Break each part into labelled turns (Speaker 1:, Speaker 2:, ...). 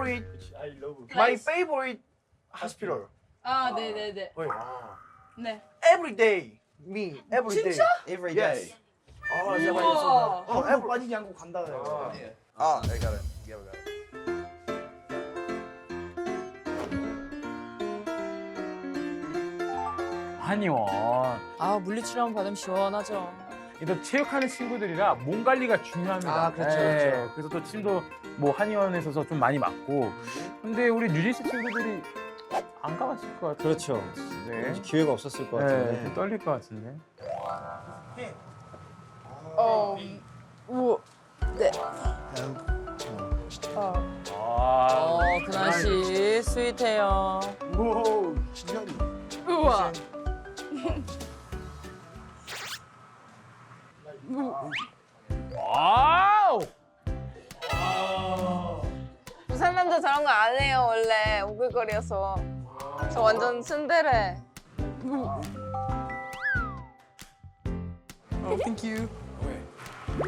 Speaker 1: favorite, my favorite hospital.
Speaker 2: 아, 네네네.
Speaker 1: Wait.
Speaker 2: 네.
Speaker 1: Every day, me, every day.
Speaker 2: 진짜?
Speaker 3: Every
Speaker 1: Yes.
Speaker 3: day.
Speaker 1: 아, 제가
Speaker 2: 우와.
Speaker 1: every 빠지지 않고 간다고요.
Speaker 3: Ah, I got it. Yeah, we got it.
Speaker 4: 한의원.
Speaker 2: 아, 물리치료만 받으면 시원하죠.
Speaker 4: 또 체육하는 친구들이라 몸 관리가 중요합니다.
Speaker 1: 아, 그렇죠, 그렇죠.
Speaker 4: 그래서 또 침도 뭐 한의원에서 좀 많이 맞고. 근데 우리 뉴질랜드 친구들이 안 가봤을 것 같아요.
Speaker 5: 그렇죠.
Speaker 4: 네.
Speaker 5: 기회가 없었을 것
Speaker 4: 네,
Speaker 5: 같은데.
Speaker 4: 좀 떨릴 것 같은데.
Speaker 2: 우와. 네. 그날 씨 스윗해요.
Speaker 1: 오, 진짜리.
Speaker 2: 우와.
Speaker 4: 와우!
Speaker 6: 부산 남자 저런 거 안 해요 원래 오글거려서. 저 완전 츤데레.
Speaker 2: Oh, thank you.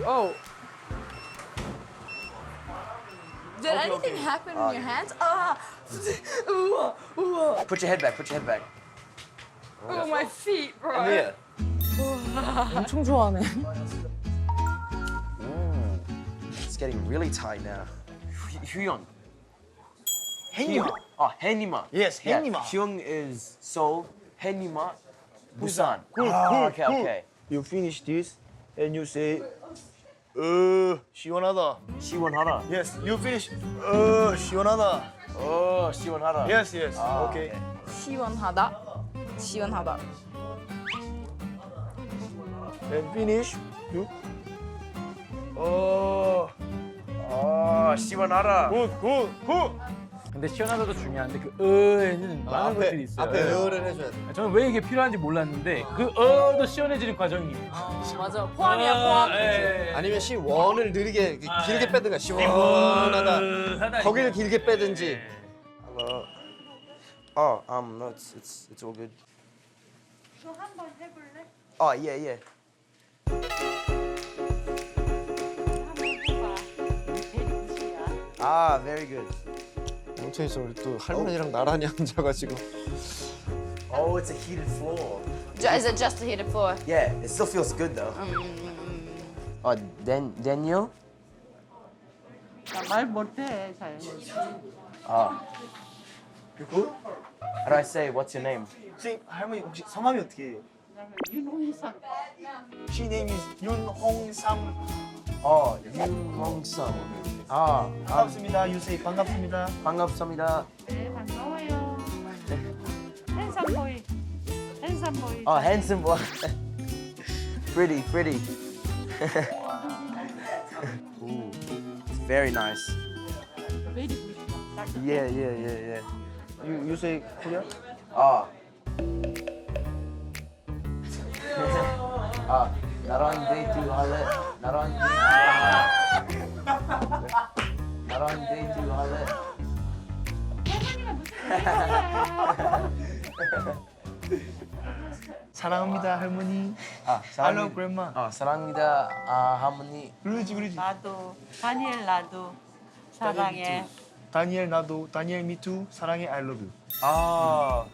Speaker 2: Oh. Did anything happen in your hands? Ah. 우와. 우와.
Speaker 3: Put your head back. Put your head back.
Speaker 2: Oh, my feet, bro.
Speaker 3: Yeah.
Speaker 2: 엄청 좋아하네.
Speaker 3: It's getting really tight now. Hyun.
Speaker 1: 헨이마.
Speaker 3: Oh, Haenima.
Speaker 1: Yes, 헨이마.
Speaker 3: Hyun is Seoul. Haenima, Busan.
Speaker 1: Cool,
Speaker 3: Ah,
Speaker 1: cool,
Speaker 3: okay,
Speaker 1: cool.
Speaker 3: okay.
Speaker 1: You finish this and you say, 시원하다.
Speaker 3: 시원하다.
Speaker 1: Yes, you finish. 시원하다.
Speaker 3: Oh, 시원하다.
Speaker 1: Yes, yes.
Speaker 3: Ah,
Speaker 1: Okay.
Speaker 6: 시원하다. 시원하다.
Speaker 1: And finish. You.
Speaker 3: 시원하다.
Speaker 1: Good, good, good.
Speaker 4: 근데 시원하다도 중요한데 그 어에는 많은 것들이 있어요.
Speaker 5: 앞에 의어를 해줘야 돼.
Speaker 4: 저는 왜 이게 필요한지 몰랐는데 그 어도 시원해지는 과정이에요.
Speaker 2: 맞아. 포함이야, 포함.
Speaker 5: 아니면 시원을 느리게 길게 빼든가 시원하다. 거기를 길게 빼든지.
Speaker 3: Oh, no, it's all good.
Speaker 6: 너 한번 해볼래?
Speaker 3: Oh, yeah, yeah. Ah, very good.
Speaker 5: 엄청 있어. 우리 또 할머니랑 나란히 앉아가지고.
Speaker 3: Oh, it's a heated floor.
Speaker 6: Is it just a heated floor?
Speaker 3: Yeah, it still feels good though. Oh, Daniel?
Speaker 7: 말 못해 잘.
Speaker 3: You good? How do I say what's your name?
Speaker 1: 선생님, 할머니 혹시 성함이 어떻게 해요?
Speaker 7: 윤홍선.
Speaker 1: She name is 윤홍삼.
Speaker 3: Oh, 윤홍선. Ah,
Speaker 1: 반갑습니다. 유세이 반갑습니다.
Speaker 3: 반갑습니다.
Speaker 7: 네 반가워요. 핸섬 보이. 핸섬 보이.
Speaker 3: Oh, handsome boy. Pretty, pretty. Ooh, it's very nice.
Speaker 7: very good.
Speaker 3: Yeah, yeah, yeah, yeah.
Speaker 1: 유세이 코리아?
Speaker 3: 아. 나랑 데이트 할래? 나랑 데이트 할래?
Speaker 1: 사랑합니다 할머니.
Speaker 3: 아,
Speaker 1: I love grandma.
Speaker 3: 사랑합니다. 할머니.
Speaker 1: 그러지 그러지.
Speaker 7: 나도 다니엘 나도 사랑해.
Speaker 1: 다니엘 나도 다니엘 미투 사랑해 I love you.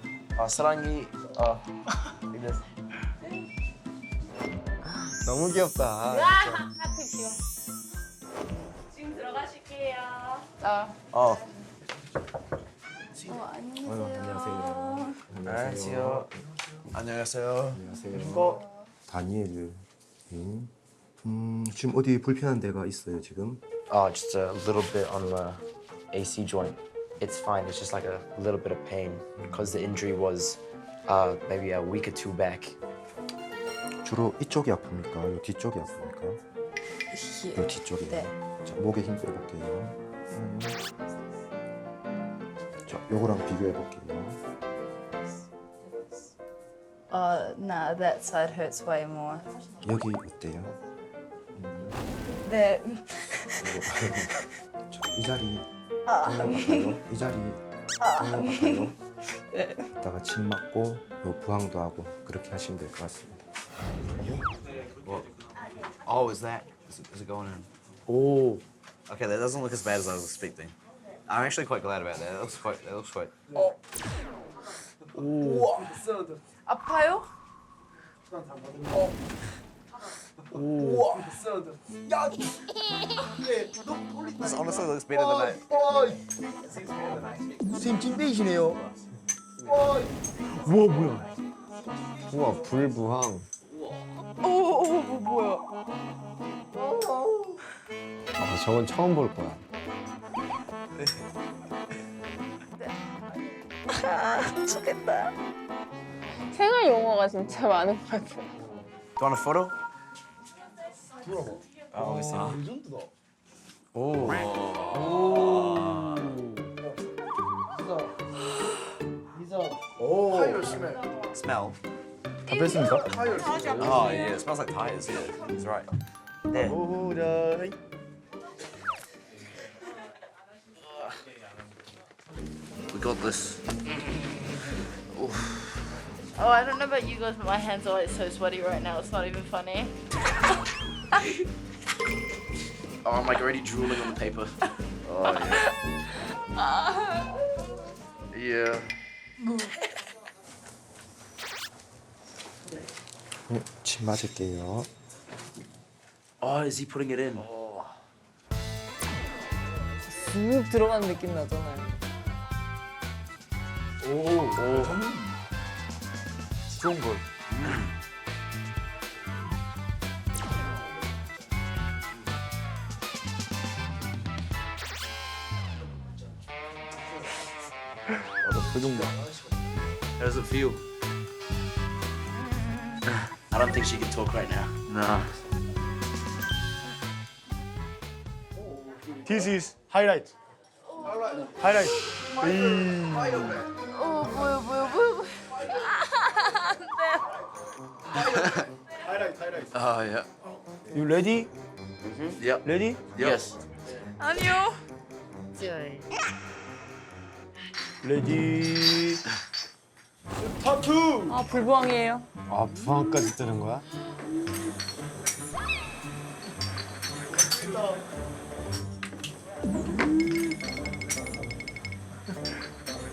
Speaker 3: 사랑이 이거
Speaker 5: 너무 귀엽다.
Speaker 6: 지금 들어가실게요. 안녕하세요.
Speaker 3: 안녕하세요. 안녕하세요.
Speaker 1: 이거
Speaker 8: 다니엘 지금 어디 불편한 데가 있어요 지금?
Speaker 3: Just a little bit on the AC joint. It's fine. It's just like a little bit of pain because the injury was maybe a week or two back.
Speaker 8: 주로 이쪽이 아픕니까? 요 뒤쪽이 아픕니까? 요 뒤쪽이요.
Speaker 6: 네.
Speaker 8: 자, 목에 힘 빼볼게요. 자, 요거랑 비교해 볼게요.
Speaker 6: No, that side hurts way more.
Speaker 8: 여기 어때요?
Speaker 6: 네.
Speaker 8: 자, 이 자리 같아요? 이 자리 같아요? 이따가 침 맞고 요 부항도 하고 그렇게 하시면 될 것 같습니다.
Speaker 9: Oh, is it going in?
Speaker 3: Oh.
Speaker 9: Okay, that doesn't look as bad as I was expecting.
Speaker 5: I'm actually quite glad about that. It looks quite.
Speaker 2: 아파요?
Speaker 5: This honestly looks better than that.
Speaker 1: 선생님 찐빼이시네요.
Speaker 5: 우와 불부항.
Speaker 2: 뭐야?
Speaker 5: 아 저건 처음 볼 거야.
Speaker 6: 좋겠다. 생활 용어가 진짜 많은 것 같아.
Speaker 3: Do you want a photo?
Speaker 5: Smell.
Speaker 4: 다 뺐습니까?
Speaker 5: Oh yeah, it smells like tires. Yeah, he's right.
Speaker 3: There. We got this.
Speaker 7: Oh, I don't know about you guys, but my hands are like so sweaty right now. It's not even funny.
Speaker 3: Oh, I'm like already drooling on the paper. Oh yeah. Yeah.
Speaker 8: 침 맞을게요.
Speaker 3: Oh, is he putting it in?
Speaker 6: 쑥 들어가는 느낌 나잖아요.
Speaker 4: 좋은 걸. 표정 봐.
Speaker 3: How does it feel? I don't think she can talk right now.
Speaker 4: 나.
Speaker 1: This is 하이라이트. 하이라이트.
Speaker 2: 뭐야?
Speaker 3: Oh yeah.
Speaker 1: You ready?
Speaker 3: Yep.
Speaker 1: Ready?
Speaker 3: Yes.
Speaker 2: 아니요.
Speaker 1: Ready. 타투.
Speaker 6: 아 불부항이에요.
Speaker 5: 아 부항까지 뜨는 거야?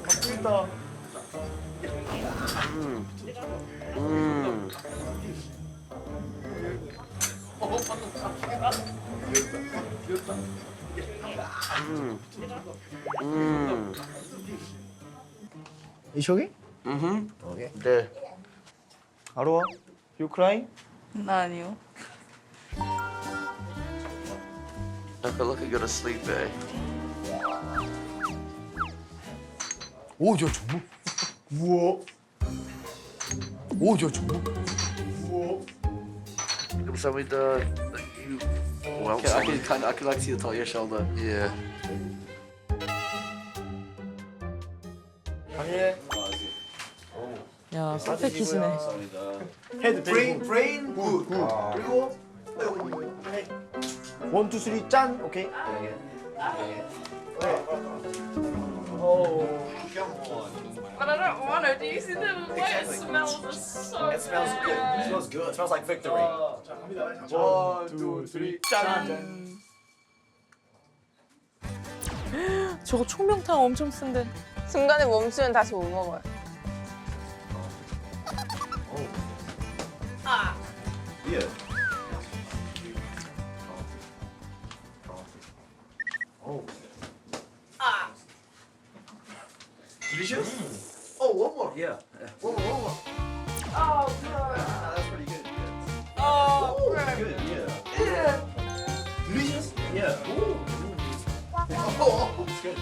Speaker 1: 맞습니다. 이쇼기?
Speaker 3: Okay. There.
Speaker 1: 아로아. You crying?
Speaker 2: 나 아니요.
Speaker 3: Look, I go to sleep, eh?
Speaker 1: 오, 저 정말. 우와. 오, 저 정말. 우와.
Speaker 3: So with you. Well, I can like see the top of your shoulder. Yeah.
Speaker 1: 강해.
Speaker 6: 야 퍼펙트시네.
Speaker 1: 헤드 브레인 굿. 그리고 원, 투, 쓰리 짠. 오케이.
Speaker 2: But I don't want to. Do you see the way it smells? It's so
Speaker 5: It smells good. It smells good. It smells like victory.
Speaker 1: 원, 투, 쓰리 짠.
Speaker 6: 저거 총명탕 엄청 쓴데. 중간에 멈추면 다시 못 먹어요.
Speaker 5: Yeah. Delicious? Oh, one more.
Speaker 3: Yeah.
Speaker 5: One more.
Speaker 2: Oh, God.
Speaker 5: That's pretty good. Yeah.
Speaker 2: Oh,
Speaker 5: Good, yeah. Delicious? Yeah. Ooh. Oh, it's good.